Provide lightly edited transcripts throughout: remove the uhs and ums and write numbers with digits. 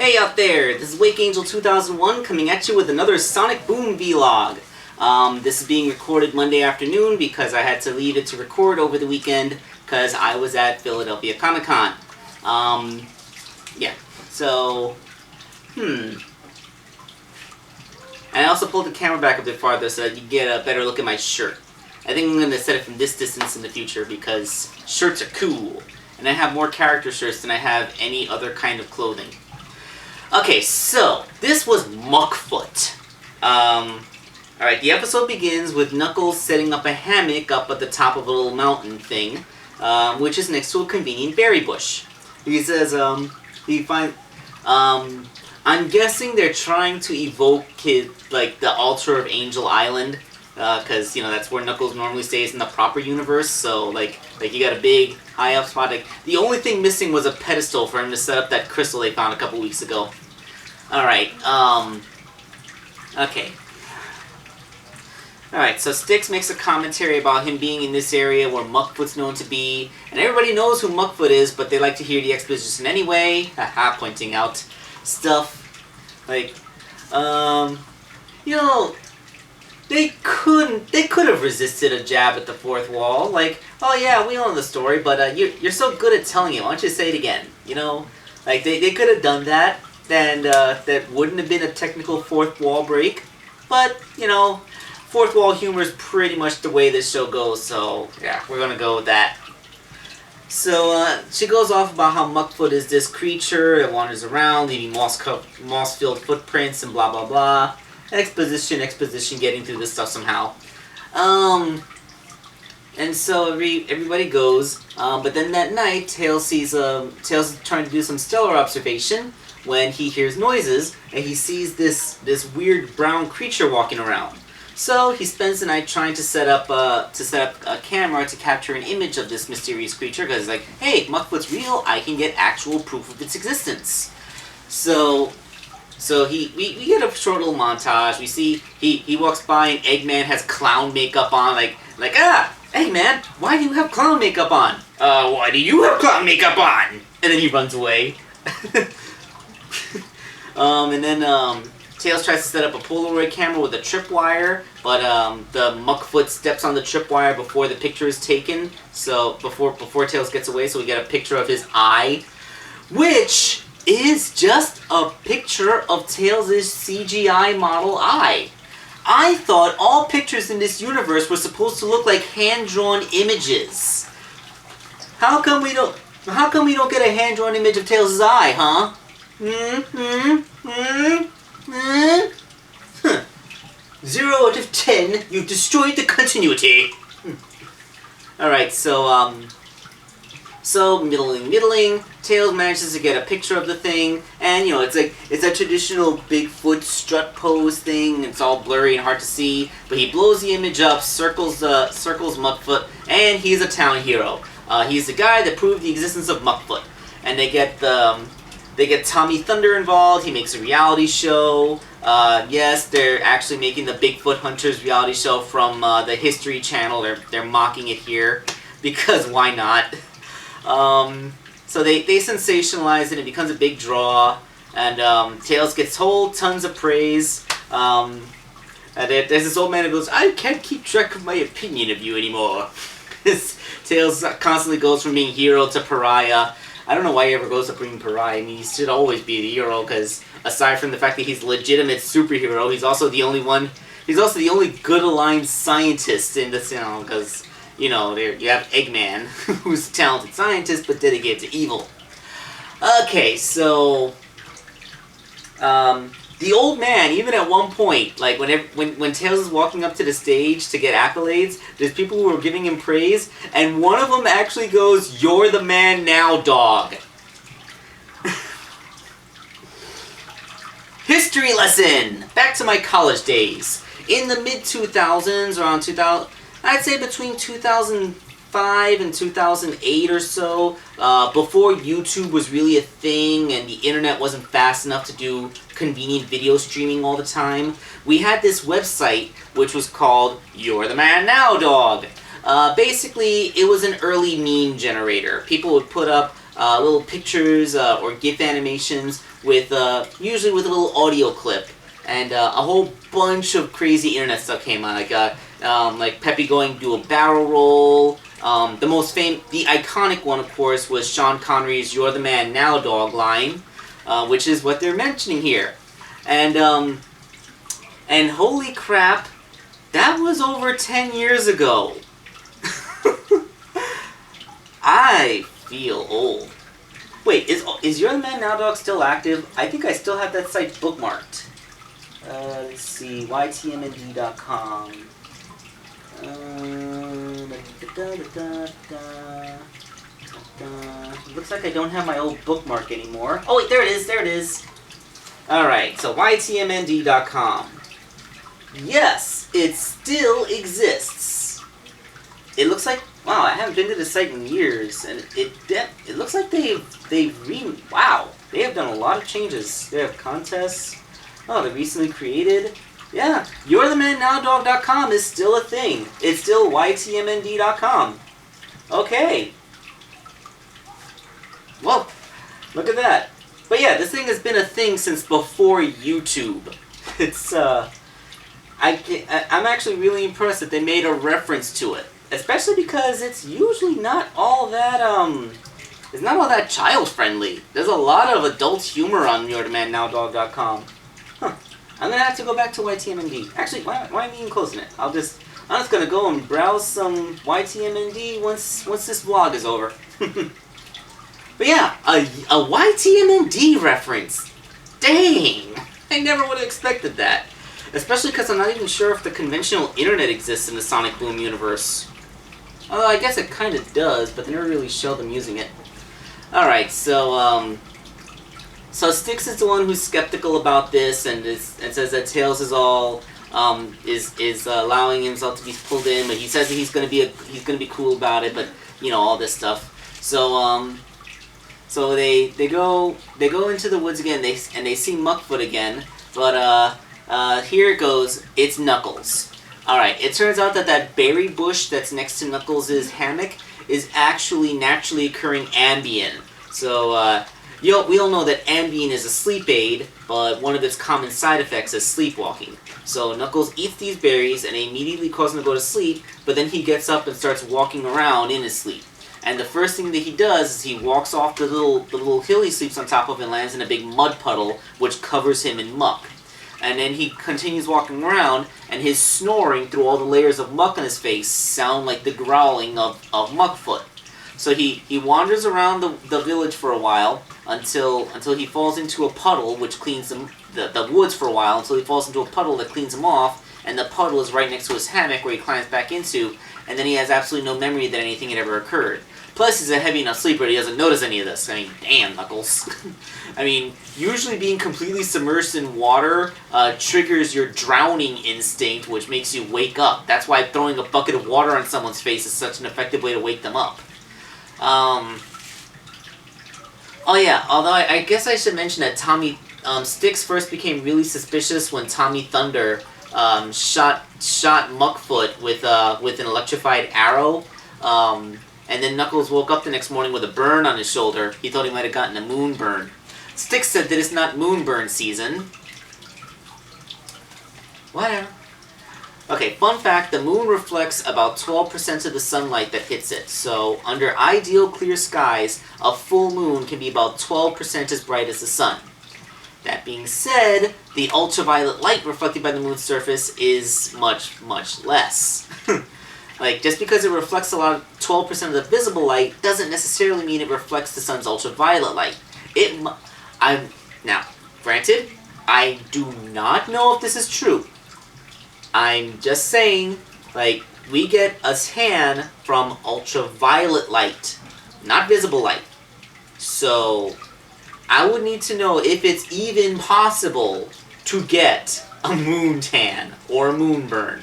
Hey out there, this is Wake Angel 2001 coming at you with another Sonic Boom vlog. This is being recorded Monday afternoon because I had to leave it to record over the weekend because I was at Philadelphia Comic Con. Yeah, so, And I also pulled the camera back a bit farther so that you get a better look at my shirt. I think I'm going to set it from this distance in the future because shirts are cool. And I have more character shirts than I have any other kind of clothing. Okay, so, this was Muckfoot. Alright, the episode begins with Knuckles setting up a hammock up at the top of a little mountain thing, which is next to a convenient berry bush. He says, I'm guessing they're trying to evoke the altar of Angel Island, because, that's where Knuckles normally stays in the proper universe, so, you got a big, high up spot. The only thing missing was a pedestal for him to set up that crystal they found a couple weeks ago. Alright, okay. Alright, so Styx makes a commentary about him being in this area where Muckfoot's known to be, and everybody knows who Muckfoot is, but they like to hear the exposition anyway, haha, pointing out stuff. They could have resisted a jab at the fourth wall, oh yeah, we know the story, but you're so good at telling it, why don't you say it again, they could have done that, and that wouldn't have been a technical fourth wall break, but, fourth wall humor is pretty much the way this show goes, so yeah, we're gonna go with that. So, she goes off about how Muckfoot is this creature that wanders around, leaving moss-filled footprints and blah blah blah. Exposition, getting through this stuff somehow. And so everybody goes, but then that night, Tails is trying to do some stellar observation when he hears noises, and he sees this weird brown creature walking around. So he spends the night trying to set up a camera to capture an image of this mysterious creature, because he's like, hey, Muckfoot's real, I can get actual proof of its existence. So we get a short little montage. We see he walks by and Eggman has clown makeup on, Eggman, why do you have clown makeup on? Why do you have clown makeup on? And then he runs away. And then Tails tries to set up a Polaroid camera with a tripwire, but the Muckfoot steps on the tripwire before the picture is taken. So before Tails gets away, so we get a picture of his eye, which is just a picture of Tails' CGI model eye. I thought all pictures in this universe were supposed to look like hand-drawn images. How come we don't get a hand-drawn image of Tails' eye, huh? Huh. 0 out of 10, you've destroyed the continuity. Alright, so middling, Tails manages to get a picture of the thing, and it's a traditional Bigfoot strut pose thing, it's all blurry and hard to see, but he blows the image up, circles Muckfoot, and he's a town hero. He's the guy that proved the existence of Muckfoot. And they get Tommy Thunder involved, he makes a reality show. Yes, they're actually making the Bigfoot Hunters reality show from the History Channel. They're mocking it here, because why not? So they sensationalize it, it becomes a big draw, and Tails gets tons of praise. And there's this old man who goes, I can't keep track of my opinion of you anymore. Tails constantly goes from being hero to pariah. I don't know why he ever goes up being pariah. I mean, he should always be the hero, because aside from the fact that he's a legitimate superhero, he's also the only good aligned scientist in this, because, you have Eggman, who's a talented scientist, but dedicated to evil. Okay, so, the old man, even at one point, when Tails is walking up to the stage to get accolades, there's people who are giving him praise, and one of them actually goes, "You're the man now, dog." History lesson! Back to my college days. In the mid-2000s, around 2000, I'd say between 2005 and 2008 or so, before YouTube was really a thing and the internet wasn't fast enough to do convenient video streaming all the time, we had this website which was called You're the Man Now, Dog. Basically, it was an early meme generator. People would put up little pictures or GIF animations with usually with a little audio clip, and a whole bunch of crazy internet stuff came on, like Pepe going to do a barrel roll. The iconic one, of course, was Sean Connery's "You're the Man Now" dog line, which is what they're mentioning here, and holy crap, that was over 10 years ago. I feel old. Wait, is You're the Man Now dog still active? I think I still have that site bookmarked. Let's see, ytmnd.com. Looks like I don't have my old bookmark anymore. Oh wait, there it is. Alright, so ytmnd.com. Yes, it still exists. It looks like, wow, I haven't been to the site in years, and it looks like they have done a lot of changes. They have contests. Oh, they recently created. Yeah, YourTheManNowDog.com is still a thing. It's still ytmnd.com. Okay. Well, look at that. But yeah, this thing has been a thing since before YouTube. It's I'm actually really impressed that they made a reference to it, especially because it's usually not all that it's not all that child friendly. There's a lot of adult humor on YourTheManNowDog.com. Huh. I'm gonna have to go back to YTMND. Actually, why am I even closing it? I'm just gonna go and browse some YTMND once this vlog is over. But yeah, a YTMND reference. Dang, I never would have expected that. Especially because I'm not even sure if the conventional internet exists in the Sonic Boom universe. Although I guess it kind of does, but they never really show them using it. Alright, so Styx is the one who's skeptical about this and says that Tails is all is allowing himself to be pulled in, but he says that he's gonna be cool about it, but you know, all this stuff. So they go into the woods again. They see Muckfoot again, but here it goes. It's Knuckles. All right. It turns out that berry bush that's next to Knuckles' hammock is actually naturally occurring Ambien. So we all know that Ambien is a sleep aid, but one of its common side effects is sleepwalking. So Knuckles eats these berries and they immediately cause him to go to sleep, but then he gets up and starts walking around in his sleep. And the first thing that he does is he walks off the little hill he sleeps on top of and lands in a big mud puddle, which covers him in muck. And then he continues walking around, and his snoring through all the layers of muck on his face sound like the growling of Muckfoot. So he wanders around the village for a while until he falls into a puddle, which cleans the woods for a while, until he falls into a puddle that cleans him off, and the puddle is right next to his hammock where he climbs back into, and then he has absolutely no memory that anything had ever occurred. Plus, he's a heavy enough sleeper, he doesn't notice any of this. I mean, damn, Knuckles. I mean, usually being completely submerged in water triggers your drowning instinct, which makes you wake up. That's why throwing a bucket of water on someone's face is such an effective way to wake them up. Oh yeah, although I guess I should mention that Styx first became really suspicious when Tommy Thunder shot Muckfoot with an electrified arrow. And then Knuckles woke up the next morning with a burn on his shoulder. He thought he might have gotten a moon burn. Styx said that it's not moon burn season. Whatever. Okay, fun fact, the moon reflects about 12% of the sunlight that hits it. So, under ideal clear skies, a full moon can be about 12% as bright as the sun. That being said, the ultraviolet light reflected by the moon's surface is much, much less. Like, just because it reflects 12% of the visible light doesn't necessarily mean it reflects the sun's ultraviolet light. Now, granted, I do not know if this is true. I'm just saying, like, we get a tan from ultraviolet light, not visible light. So, I would need to know if it's even possible to get a moon tan or a moon burn.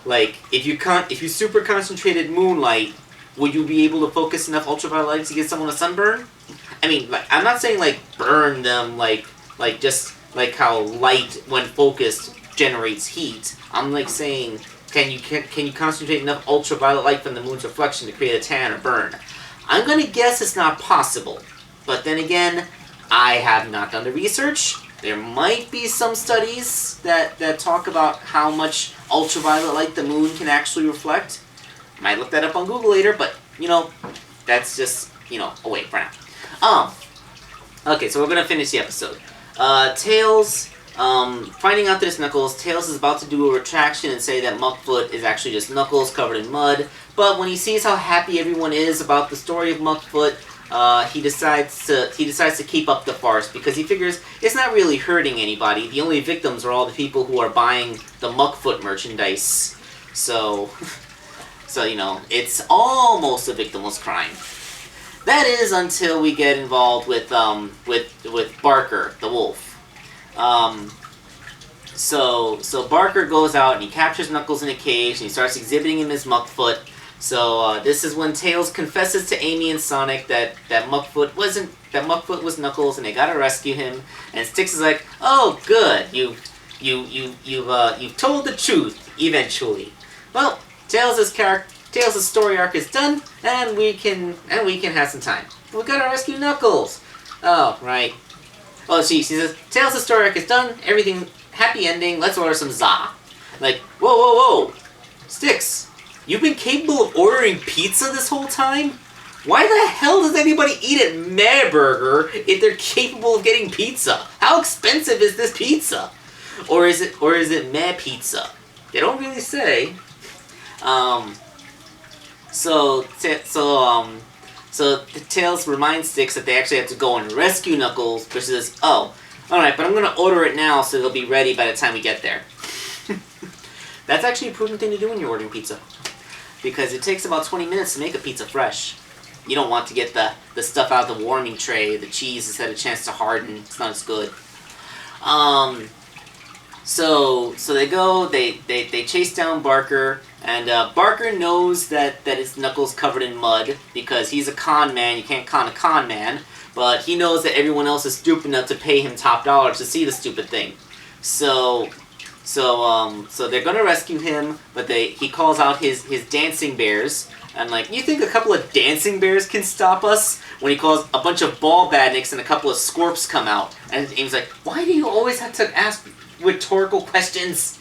Like, if you super concentrated moonlight, would you be able to focus enough ultraviolet light to get someone a sunburn? I mean, like, I'm not saying like burn them like just like how light when focused generates heat. I'm like saying, can you concentrate enough ultraviolet light from the moon's reflection to create a tan or burn? I'm gonna guess it's not possible, but then again, I have not done the research. There might be some studies that talk about how much ultraviolet light the moon can actually reflect. Might look that up on Google later, but, you know, that's just, you know, a wait for now. Okay, so we're gonna finish the episode. Tails, finding out that it's Knuckles, Tails is about to do a retraction and say that Muckfoot is actually just Knuckles covered in mud, but when he sees how happy everyone is about the story of Muckfoot, he decides to keep up the farce because he figures it's not really hurting anybody. The only victims are all the people who are buying the Muckfoot merchandise. So, you know, it's almost a victimless crime. That is until we get involved with Barker, the wolf. So Barker goes out and he captures Knuckles in a cage and he starts exhibiting him as Muckfoot. So this is when Tails confesses to Amy and Sonic that Muckfoot was Knuckles and they gotta rescue him. And Styx is like, "Oh, good, you've told the truth eventually." Well, Tails' story arc is done, and we can have some time. We gotta rescue Knuckles. Oh, right. Oh, she says, Tails' story arc is done, everything, happy ending, let's order some za. Like, whoa. Styx, you've been capable of ordering pizza this whole time? Why the hell does anybody eat at Meh Burger if they're capable of getting pizza? How expensive is this pizza? Or is it Meh Pizza? They don't really say. So Tails reminds Styx that they actually have to go and rescue Knuckles, which says, "Oh, alright, but I'm gonna order it now so it'll be ready by the time we get there." That's actually a prudent thing to do when you're ordering pizza. Because it takes about 20 minutes to make a pizza fresh. You don't want to get the stuff out of the warming tray. The cheese has had a chance to harden. It's not as good. So they go, they chase down Barker, and Barker knows that it's Knuckles covered in mud, because he's a con man, you can't con a con man, but he knows that everyone else is stupid enough to pay him top dollar to see the stupid thing. So they're gonna rescue him, but he calls out his dancing bears, and like, you think a couple of dancing bears can stop us? When he calls a bunch of ball badniks and a couple of scorps come out, and he's like, why do you always have to ask rhetorical questions?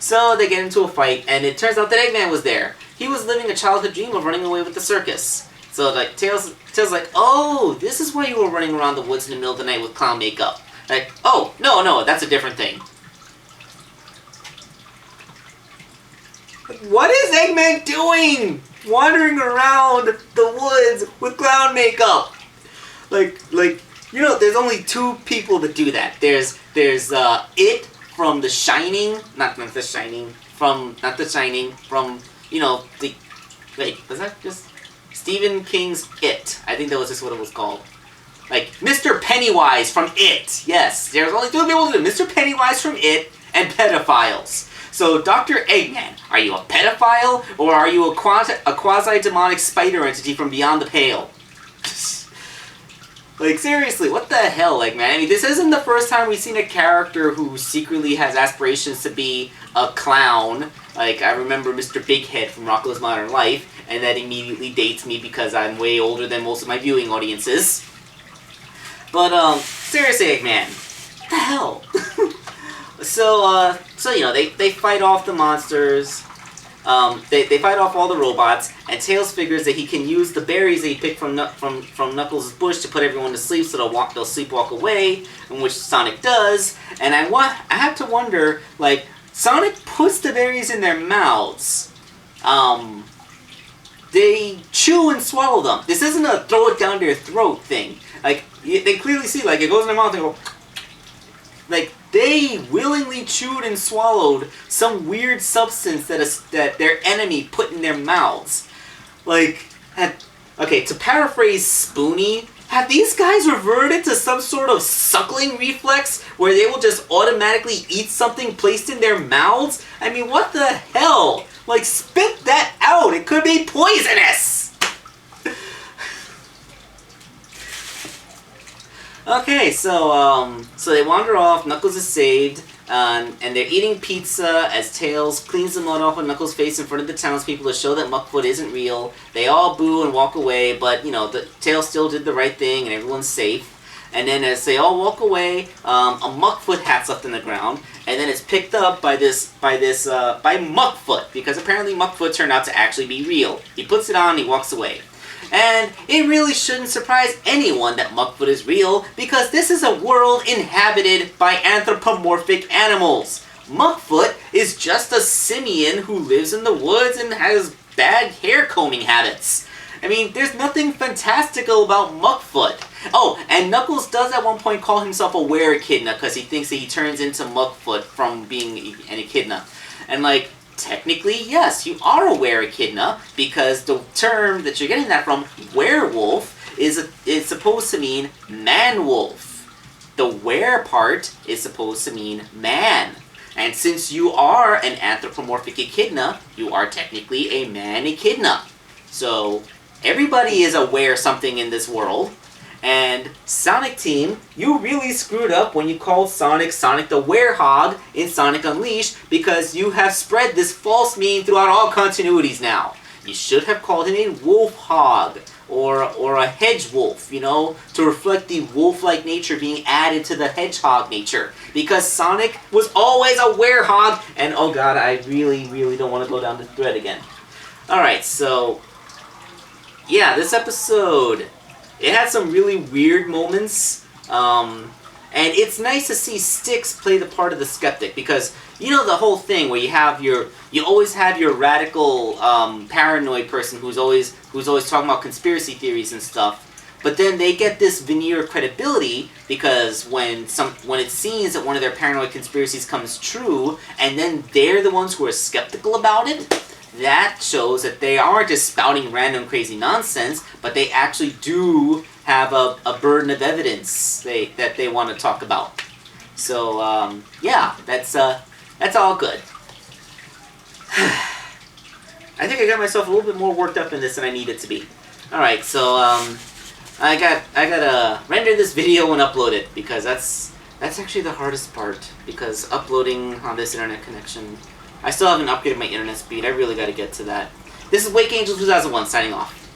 So they get into a fight, and it turns out that Eggman was there. He was living a childhood dream of running away with the circus. So like Tails like, oh, this is why you were running around the woods in the middle of the night with clown makeup. Like, oh, no, that's a different thing. What is Eggman doing? Wandering around the woods with clown makeup. Like, you know, there's only two people that do that. There's It from The Shining, not The Shining, from, you know, wait, was that just Stephen King's It? I think that was just what it was called. Like, Mr. Pennywise from It. Yes, there's only two people who do Mr. Pennywise from It and pedophiles. So, Dr. Eggman, are you a pedophile, or are you a quasi-demonic spider entity from beyond the pale? Like, seriously, what the hell, Eggman? I mean, this isn't the first time we've seen a character who secretly has aspirations to be a clown. Like, I remember Mr. Bighead from Rocko's Modern Life, and that immediately dates me because I'm way older than most of my viewing audiences. But, seriously, Eggman, what the hell? So you know, they fight off the monsters, they fight off all the robots, and Tails figures that he can use the berries that he picked from Knuckles' bush to put everyone to sleep, so they'll sleepwalk away, in which Sonic does, and I have to wonder, like, Sonic puts the berries in their mouths, they chew and swallow them. This isn't a throw it down their throat thing. Like, they clearly see, like, it goes in their mouth and go, like, they willingly chewed and swallowed some weird substance that their enemy put in their mouths. Like, okay, to paraphrase Spoonie, have these guys reverted to some sort of suckling reflex where they will just automatically eat something placed in their mouths? I mean, what the hell? Like, spit that out! It could be poisonous! Okay, so they wander off, Knuckles is saved, and they're eating pizza as Tails cleans the mud off of Knuckles' face in front of the townspeople to show that Muckfoot isn't real. They all boo and walk away, but, you know, Tails still did the right thing and everyone's safe. and then as they all walk away, a Muckfoot hat's left on the ground, and then it's picked up by Muckfoot, because apparently Muckfoot turned out to actually be real. He puts it on and he walks away. And it really shouldn't surprise anyone that Muckfoot is real, because this is a world inhabited by anthropomorphic animals. Muckfoot is just a simian who lives in the woods and has bad hair combing habits. I mean, there's nothing fantastical about Muckfoot. Oh, and Knuckles does at one point call himself a were-echidna because he thinks that he turns into Muckfoot from being an echidna. And like, technically, yes, you are a were-echidna, because the term that you're getting that from, werewolf, is supposed to mean man-wolf. The were part is supposed to mean man. And since you are an anthropomorphic echidna, you are technically a man-echidna. So, everybody is aware something in this world. And Sonic Team, you really screwed up when you called Sonic the Werehog in Sonic Unleashed, because you have spread this false meme throughout all continuities now. You should have called him a wolf hog, or a hedge wolf, you know, to reflect the wolf-like nature being added to the hedgehog nature. Because Sonic was always a werehog, and oh god, I really, really don't want to go down the thread again. Alright, so yeah, this episode, it had some really weird moments, and it's nice to see Styx play the part of the skeptic, because, you know, the whole thing where you always have your radical, paranoid person who's always talking about conspiracy theories and stuff, but then they get this veneer of credibility, because when it seems that one of their paranoid conspiracies comes true, and then they're the ones who are skeptical about it, that shows that they aren't just spouting random crazy nonsense, but they actually do have a burden of evidence that they want to talk about. So, yeah, that's all good. I think I got myself a little bit more worked up in this than I needed to be. Alright, so, I gotta render this video and upload it, because that's actually the hardest part, because uploading on this internet connection, I still haven't upgraded my internet speed. I really gotta get to that. This is Wake Angel 2001 signing off.